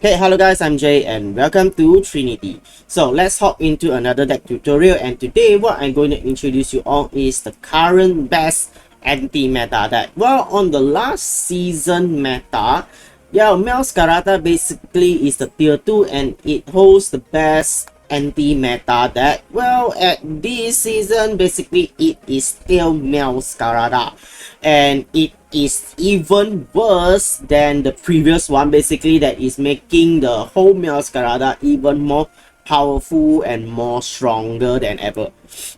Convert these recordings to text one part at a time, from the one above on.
Hey, hello guys, I'm Jay and welcome to Trinity. So let's hop into another deck tutorial, and today what I'm going to introduce you on is the current best anti-meta deck. Well, on the last season meta, Meowscarada basically is the tier 2 and it holds the best anti-meta deck. Well, at this season, basically it is still Meowscarada, and it is even worse than the previous one, basically that is making the whole Meowscarada even more powerful and more stronger than ever.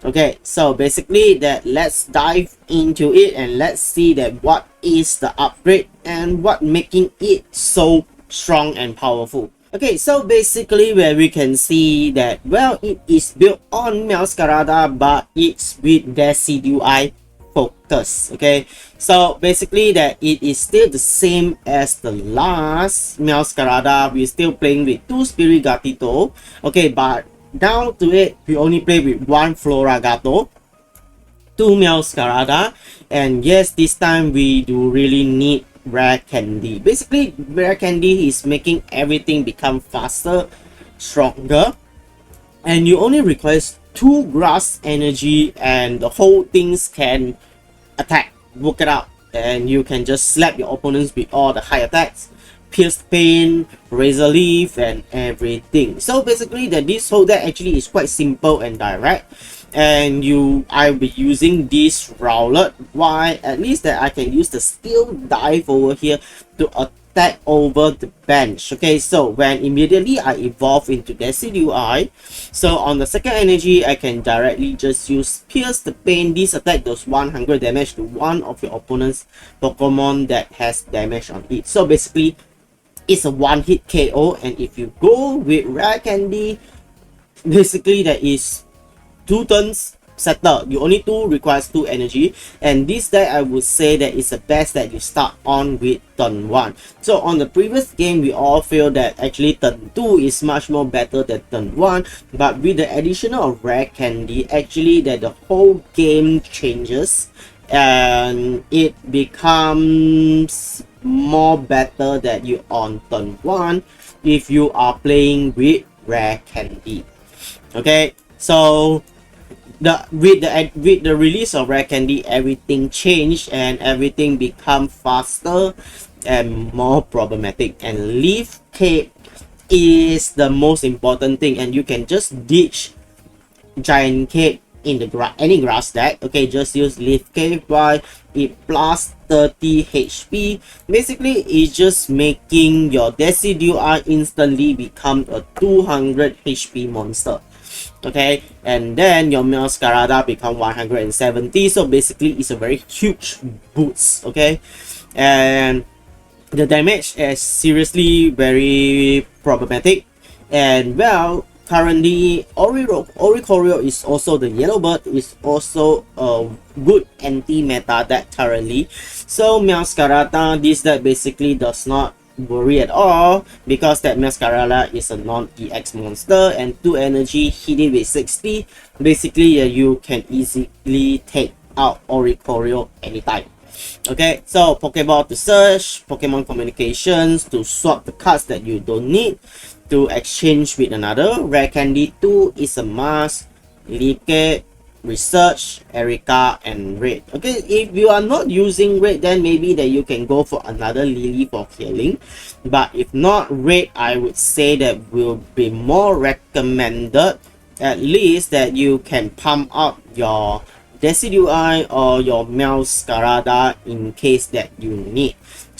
Okay, so basically that let's dive into it and let's see that what is the upgrade and what making it so strong and powerful. Okay, so basically where we can see that, well, it is built on Meowscarada, but it's with Decidueye focus. Okay, so basically that it is still the same as the last Meowscarada. We're still playing with 2 Spirit Gatito. Okay, but down to it, we only play with 1 Floragato, 2 Meowscarada, and yes, this time we do really need rare candy. Basically, rare candy is making everything become faster, stronger, and you only require 2 grass energy and the whole things can attack. Work it out, and you can just slap your opponents with all the high attacks, pierce pain, razor leaf, and everything. So basically that this whole deck actually is quite simple and direct, and I'll be using this Rowlet. Why? At least that I can use the skill dive over here to attack over the bench. Okay, so when immediately I evolve into Decidueye, so on the second energy I can directly just use pierce the pain. This attack does 100 damage to one of your opponent's Pokemon that has damage on it. So basically it's a one-hit KO, and if you go with rare candy, basically that is 2 turns settled. You only requires 2 energy, and this deck I would say that is the best that you start on with turn 1. So on the previous game we all feel that actually turn 2 is much more better than turn 1, but with the addition of rare candy, actually that the whole game changes and it becomes more better that you on turn 1 if you are playing with rare candy. Okay, so with the release of rare candy, everything changed and everything become faster and more problematic, and leaf cape is the most important thing, and you can just ditch giant cape in the any grass deck. Okay, just use leaf cape. Why? It plus 30 HP. Basically it's just making your Decidueye instantly become a 200 HP monster. Okay, and then your Meowscarada become 170. So basically it's a very huge boost. Okay, and the damage is seriously very problematic. And well, currently Oricorio is also, the yellow bird is also a good anti-meta deck currently. So Meowscarada, this deck basically does not worry at all, because that Meowscarada is a non-EX monster and 2 energy, hit it with 60. Basically you can easily take out Oricorio anytime. Okay, so Pokeball to search, Pokemon communications to swap the cards that you don't need to exchange with another. Rare candy 2 is a must. Like, research, Erica, and Red. Okay, if you are not using Red, then maybe that you can go for another Lily for healing, but if not, Red I would say that will be more recommended. At least that you can pump up your Decidueye or your Meowscarada in case that you need.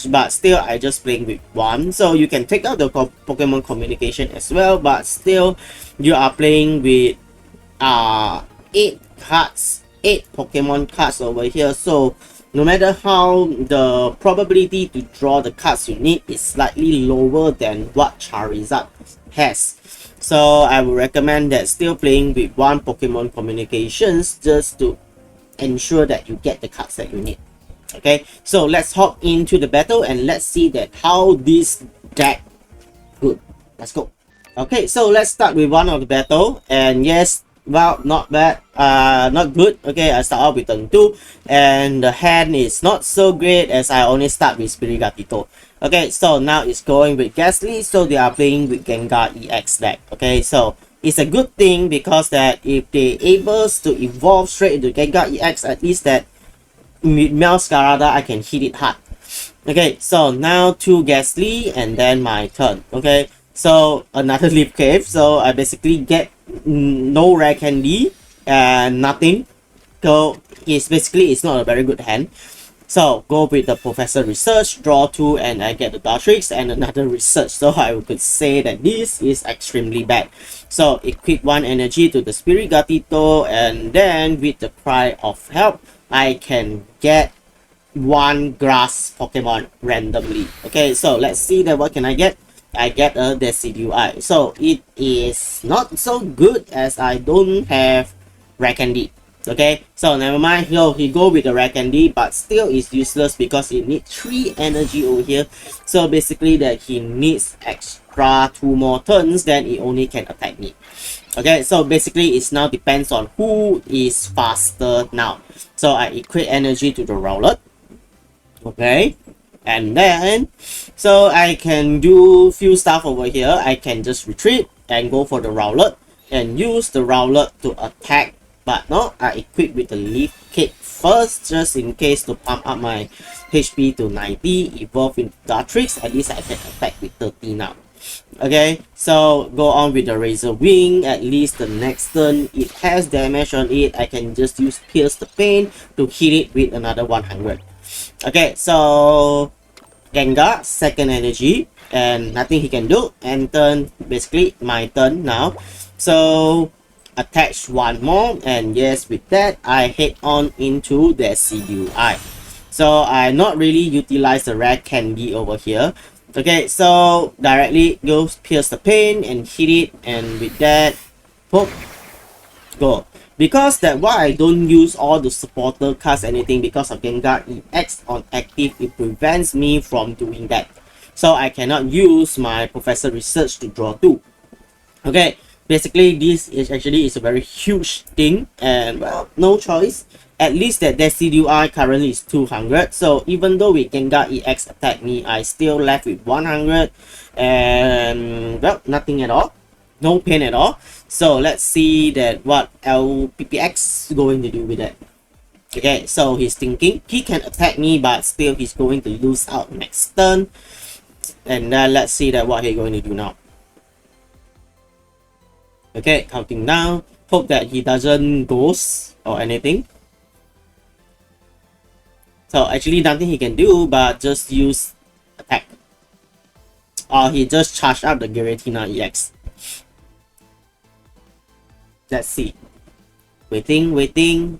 But still I just playing with 1, so you can take out the Pokemon communication as well, but still you are playing with 8 cards, 8 Pokemon cards over here. So no matter how, the probability to draw the cards you need is slightly lower than what Charizard has. So I would recommend that still playing with 1 Pokemon communications just to ensure that you get the cards that you need. Okay, so let's hop into the battle and let's see that how this deck good. Let's go. Okay, so let's start with one of the battle, and yes, well, not bad, not good. Okay, I start off with turn 2, and the hand is not so great as I only start with Spirit Gatito. Okay, so now it's going with Ghastly, so they are playing with Gengar EX deck. Okay, so it's a good thing because that if they able to evolve straight into Gengar EX, at least that with Meowscarada I can hit it hard. Okay, so now 2 Ghastly and then my turn. Okay, so another Leaf Cave, so I basically get no rare candy and nothing. So it's not a very good hand. So go with the Professor Research, draw 2 and I get the Dartrix and another Research. So I could say that this is extremely bad. So equip 1 energy to the Spirit Gatito and then with the Cry of Help, I can get 1 grass Pokemon randomly. Okay, so let's see that what can I get. I get a Decidueye. So it is not so good as I don't have rare candy. Okay, so never mind. He go with the rare candy, but still is useless because it needs 3 energy over here. So basically that he needs extra 2 more turns, then it only can attack me. Okay, so basically it now depends on who is faster now. So I equate energy to the Rowlet. Okay, and then so I can do few stuff over here. I can just retreat and go for the Rowlet and use the Rowlet to attack. But no, I equip with the Leaf Cake first, just in case to pump up my HP to 90, evolve into Dartrix, at least I can attack with 30 now. Okay, so go on with the Razor Wing, at least the next turn it has damage on it, I can just use Pierce the Pain to hit it with another 100. Okay, so Gengar, second energy, and nothing he can do, and turn, basically my turn now. So attach 1 more, and yes, with that I head on into the Decidueye. So I not really utilize the rare candy over here. Okay, so directly go Pierce the Pain and hit it, and with that, poke, go. Because that why I don't use all the supporter cards anything, because of Gengar EX on active, it prevents me from doing that. So I cannot use my Professor Research to draw 2. Okay, basically this is actually a very huge thing, and well, no choice. At least that Decidueye currently is 200, so even though with Gengar EX attack me, I still left with 100 and well, nothing at all, no pain at all. So let's see that what LPPX is going to do with that. Okay, so he's thinking he can attack me, but still he's going to lose out next turn. And then let's see that what he's going to do now. Okay, counting down. Hope that he doesn't ghost or anything. So actually nothing he can do but just use attack. Or he just charged up the Giratina EX. Let's see. Waiting.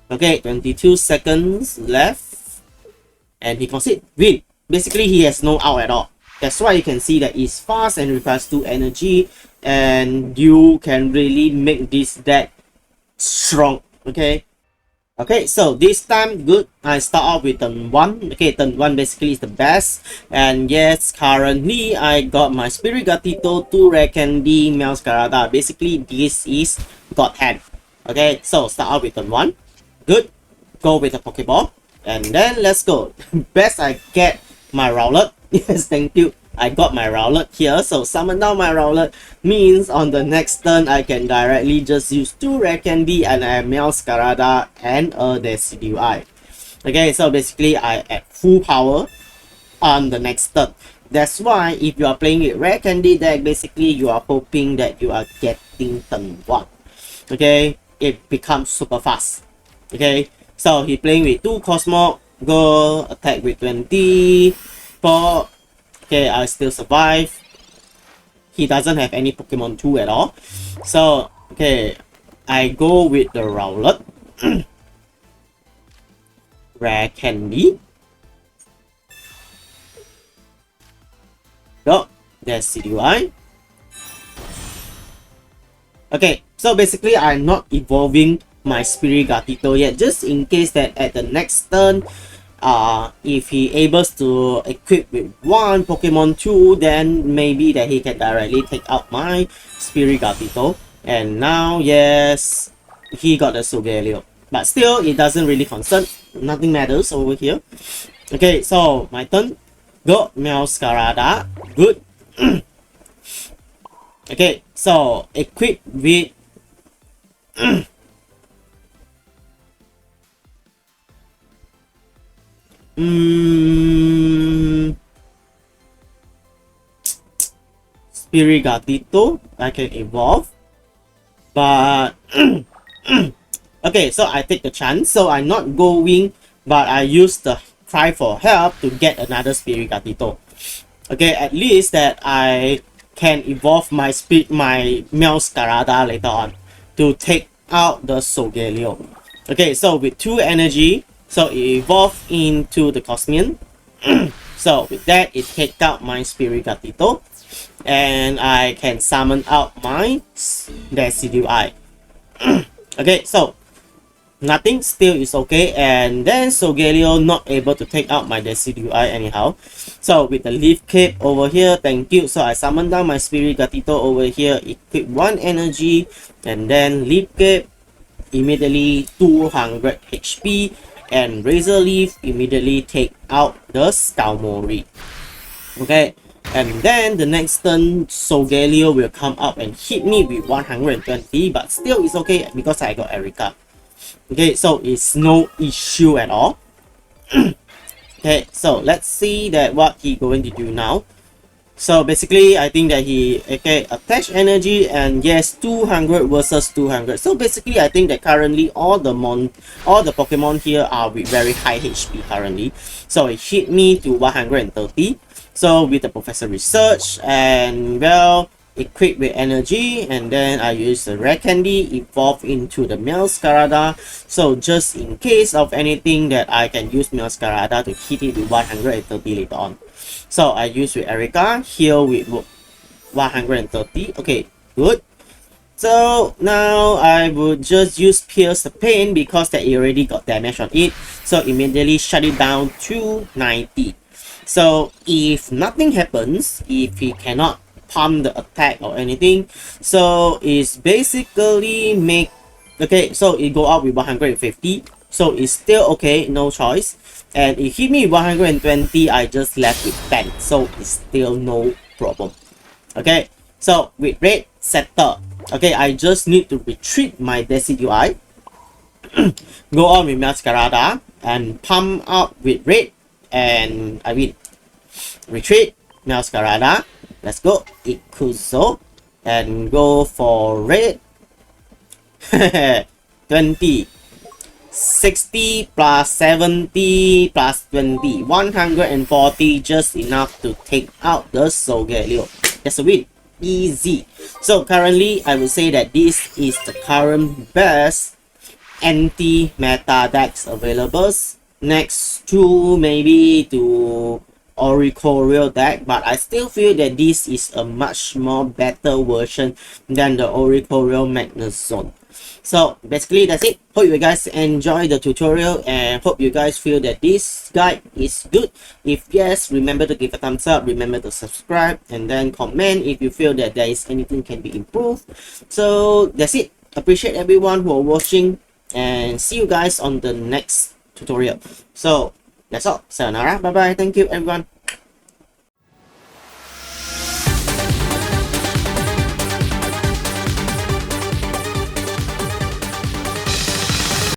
Okay, 22 seconds left. And he concede. Win. Basically he has no out at all. That's why you can see that it's fast and requires 2 energy, and you can really make this deck strong. Okay, so this time good. I start off with turn 1. Okay, turn 1 basically is the best, and yes, currently I got my Spirit Gatito, 2 Rare Candy, Meowscarada. Basically this is God hand. Okay, so start off with turn 1. Good. Go with a Pokeball, and then let's go. Best I get my Rowlet. Yes, thank you. I got my Rowlet here, so summon down my Rowlet means on the next turn I can directly just use 2 Rare Candy and I have Meowscarada and a Decidueye. Okay, so basically I add full power on the next turn. That's why if you are playing with Rare Candy deck, basically you are hoping that you are getting turn 1. Okay, it becomes super fast. Okay, so he playing with 2 Cosmog, go attack with 20. Okay, I still survive. He doesn't have any Pokemon 2 at all. So, okay, I go with the Rowlet. Rare Candy. Go, there's Decidueye. Okay, so basically I'm not evolving my Spirit Gatito yet, just in case that at the next turn, if he able to equip with 1 Pokemon 2, then maybe that he can directly take out my Spirit Gatito. And now, yes, he got the Solgaleo. But still, it doesn't really concern. Nothing matters over here. Okay, so my turn. Go Meowscarada. Good. Okay, so equip with Spirigatito. I can evolve, but okay, so I take the chance. So I'm not going, but I use the cry for help to get another Spirigatito. Okay, at least that I can evolve my Meowscarada later on to take out the Solgaleo. Okay, so with 2 energy, so it evolved into the Cosmian. So with that, it take out my Spirigatito, and I can summon out my Decidueye. Okay, so nothing still is okay, and then Solgaleo not able to take out my Decidueye anyhow. So with the leaf cape over here, thank you. So I summon down my Spirigatito over here, equip 1 energy, and then leaf cape immediately 200 HP, and Razor Leaf immediately take out the Skalmori. Okay, and then the next turn Solgaleo will come up and hit me with 120, but still it's okay because I got Erica. Okay, so it's no issue at all. Okay, so let's see that what he going to do now. So basically, I think that he attach energy, and yes, 200 versus 200. So basically, I think that currently all the Pokemon here are with very high HP currently. So it hit me to 130. So with the Professor Research, and well, equipped with energy, and then I use the Rare Candy, evolve into the Meowscarada. So just in case of anything, that I can use Meowscarada to hit it with 130 later on. So I use with Erica, heal with 130. Okay, good. So now I would just use Pierce the Pain because that it already got damage on it. So immediately shut it down to 90. So if nothing happens, if he cannot pump the attack or anything, so it's basically make, okay, so it go out with 150. So it's still okay, no choice. And it hit me 120, I just left with 10. So it's still no problem. Okay, so with red setter, okay, I just need to retreat my Decidueye. Go on with Meowscarada and pump up with red, and I win. Retreat, Meowscarada. Let's go. Ikuzo. And go for red. 20. 60 plus 70 plus 20. 140, just enough to take out the Solgaleo. That's a win. Easy. So currently, I would say that this is the current best anti-meta decks available. Next to maybe to Oricorio deck, but I still feel that this is a much more better version than the Oricorio Magnezone. So basically that's it. Hope you guys enjoy the tutorial, and hope you guys feel that this guide is good. If yes, remember to give a thumbs up, remember to subscribe, and then comment if you feel that there is anything can be improved. So that's it. Appreciate everyone who are watching, and see you guys on the next tutorial. So that's all. Sayonara. Bye bye. Thank you everyone.